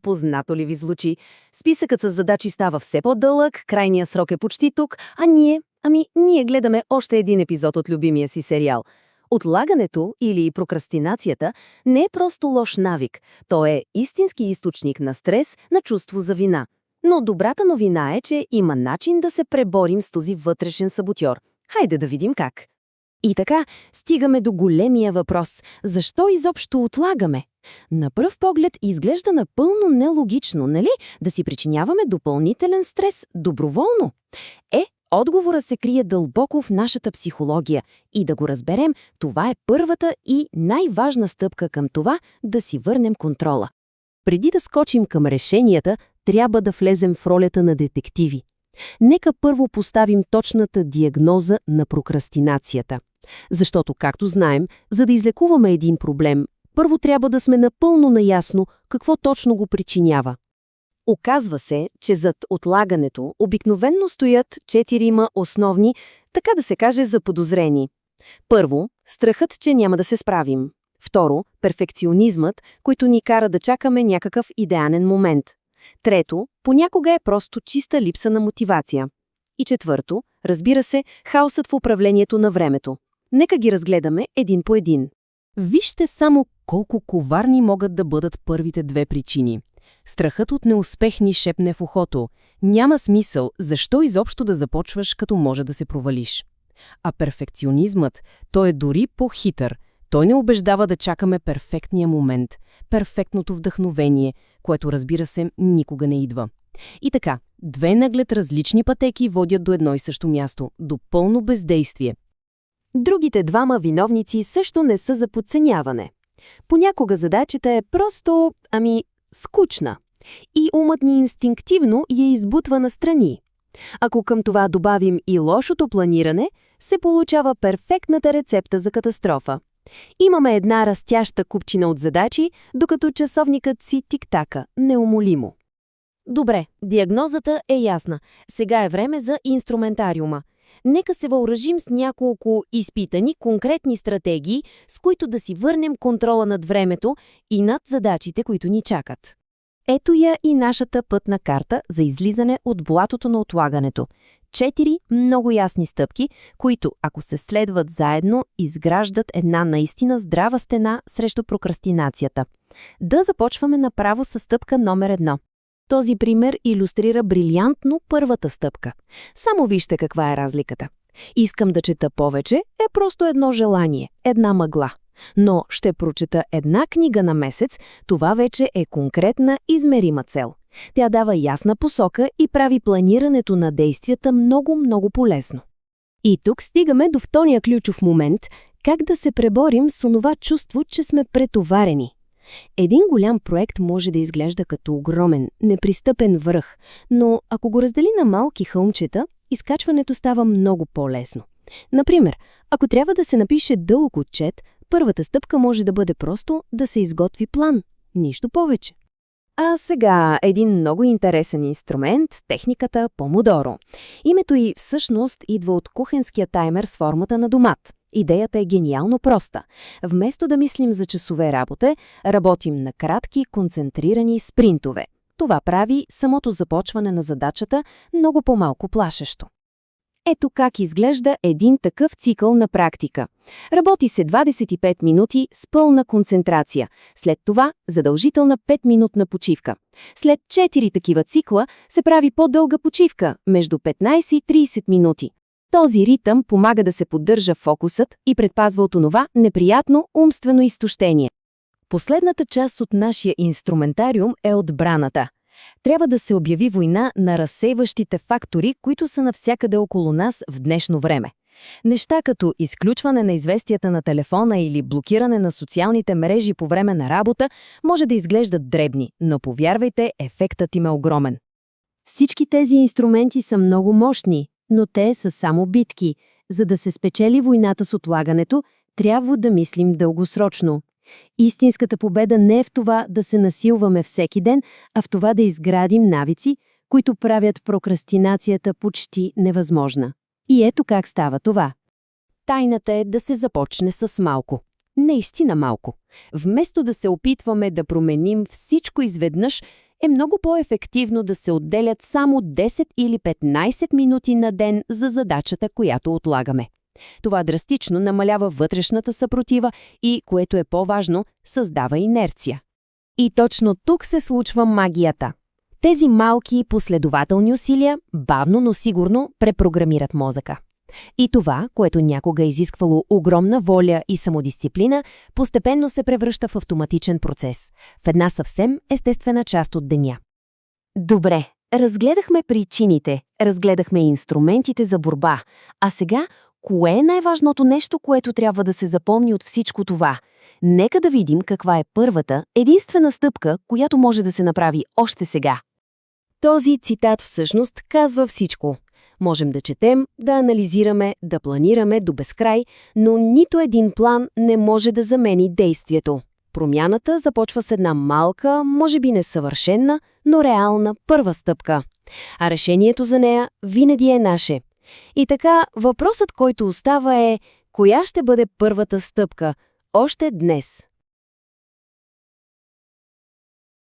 Познато ли ви звучи? Списъкът с задачи става все по-дълъг, крайният срок е почти тук, а ние гледаме още един епизод от любимия си сериал. Отлагането или прокрастинацията не е просто лош навик, то е истински източник на стрес, на чувство за вина. Но добрата новина е, че има начин да се преборим с този вътрешен саботьор. Хайде да видим как. И така, стигаме до големия въпрос. Защо изобщо отлагаме? На пръв поглед изглежда напълно нелогично, нали? Да си причиняваме допълнителен стрес доброволно. Отговорът се крие дълбоко в нашата психология и да го разберем, това е първата и най-важна стъпка към това да си върнем контрола. Преди да скочим към решенията, трябва да влезем в ролята на детективи. Нека първо поставим точната диагноза на прокрастинацията. Защото, както знаем, за да излекуваме един проблем, първо трябва да сме напълно наясно какво точно го причинява. Оказва се, че зад отлагането обикновенно стоят 4 основни, така да се каже, заподозрени. Първо, страхът, че няма да се справим. Второ, перфекционизмът, който ни кара да чакаме някакъв идеален момент. Трето, понякога е просто чиста липса на мотивация. И четвърто, разбира се, хаосът в управлението на времето. Нека ги разгледаме един по един. Вижте само колко коварни могат да бъдат първите две причини. Страхът от неуспех ни шепне в ухото. Няма смисъл, защо изобщо да започваш, като може да се провалиш. А перфекционизмът, той е дори по-хитър. Той не убеждава да чакаме перфектния момент, перфектното вдъхновение, което, разбира се, никога не идва. И така, две наглед различни пътеки водят до едно и също място, до пълно бездействие. Другите двама виновници също не са за подценяване. Понякога задачата е просто, скучна. И умът ни инстинктивно я избутва настрани. Ако към това добавим и лошото планиране, се получава перфектната рецепта за катастрофа. Имаме една растяща купчина от задачи, докато часовникът си тик-така, неумолимо. Добре, диагнозата е ясна. Сега е време за инструментариума. Нека се въоръжим с няколко изпитани конкретни стратегии, с които да си върнем контрола над времето и над задачите, които ни чакат. Ето я и нашата пътна карта за излизане от блатото на отлагането. 4 много ясни стъпки, които, ако се следват заедно, изграждат една наистина здрава стена срещу прокрастинацията. Да започваме направо с стъпка номер 1. Този пример илюстрира брилянтно първата стъпка. Само вижте каква е разликата. Искам да чета повече е просто едно желание, една мъгла. Но ще прочета една книга на месец, това вече е конкретна измерима цел. Тя дава ясна посока и прави планирането на действията много полезно. И тук стигаме до втория ключов момент – как да се преборим с онова чувство, че сме претоварени. Един голям проект може да изглежда като огромен, непристъпен връх, но ако го раздели на малки хълмчета, изкачването става много по-лесно. Например, ако трябва да се напише дълъг отчет, първата стъпка може да бъде просто да се изготви план. Нищо повече. А сега един много интересен инструмент – техниката Помодоро. Името й всъщност идва от кухенския таймер с формата на домат. Идеята е гениално проста. Вместо да мислим за часове работа, работим на кратки, концентрирани спринтове. Това прави самото започване на задачата много по-малко плашещо. Ето как изглежда един такъв цикъл на практика. Работи се 25 минути с пълна концентрация. След това задължителна 5-минутна почивка. След 4 такива цикла се прави по-дълга почивка, между 15 и 30 минути. Този ритъм помага да се поддържа фокусът и предпазва от онова неприятно умствено изтощение. Последната част от нашия инструментариум е отбраната. Трябва да се обяви война на разсейващите фактори, които са навсякъде около нас в днешно време. Неща като изключване на известията на телефона или блокиране на социалните мрежи по време на работа може да изглеждат дребни, но повярвайте, ефектът им е огромен. Всички тези инструменти са много мощни, но те са само битки. За да се спечели войната с отлагането, трябва да мислим дългосрочно. Истинската победа не е в това да се насилваме всеки ден, а в това да изградим навици, които правят прокрастинацията почти невъзможна. И ето как става това. Тайната е да се започне с малко. наистина малко. Вместо да се опитваме да променим всичко изведнъж, е много по-ефективно да се отделят само 10 или 15 минути на ден за задачата, която отлагаме. Това драстично намалява вътрешната съпротива и, което е по-важно, създава инерция. И точно тук се случва магията. Тези малки последователни усилия бавно, но сигурно препрограмират мозъка. И това, което някога е изисквало огромна воля и самодисциплина, постепенно се превръща в автоматичен процес, в една съвсем естествена част от деня. Добре, разгледахме причините, разгледахме инструментите за борба, а сега кое е най-важното нещо, което трябва да се запомни от всичко това? Нека да видим каква е първата, единствена стъпка, която може да се направи още сега. Този цитат всъщност казва всичко. Можем да четем, да анализираме, да планираме до безкрай, но нито един план не може да замени действието. Промяната започва с една малка, може би несъвършена, но реална първа стъпка. А решението за нея винаги е наше. И така, въпросът, който остава е, коя ще бъде първата стъпка, още днес?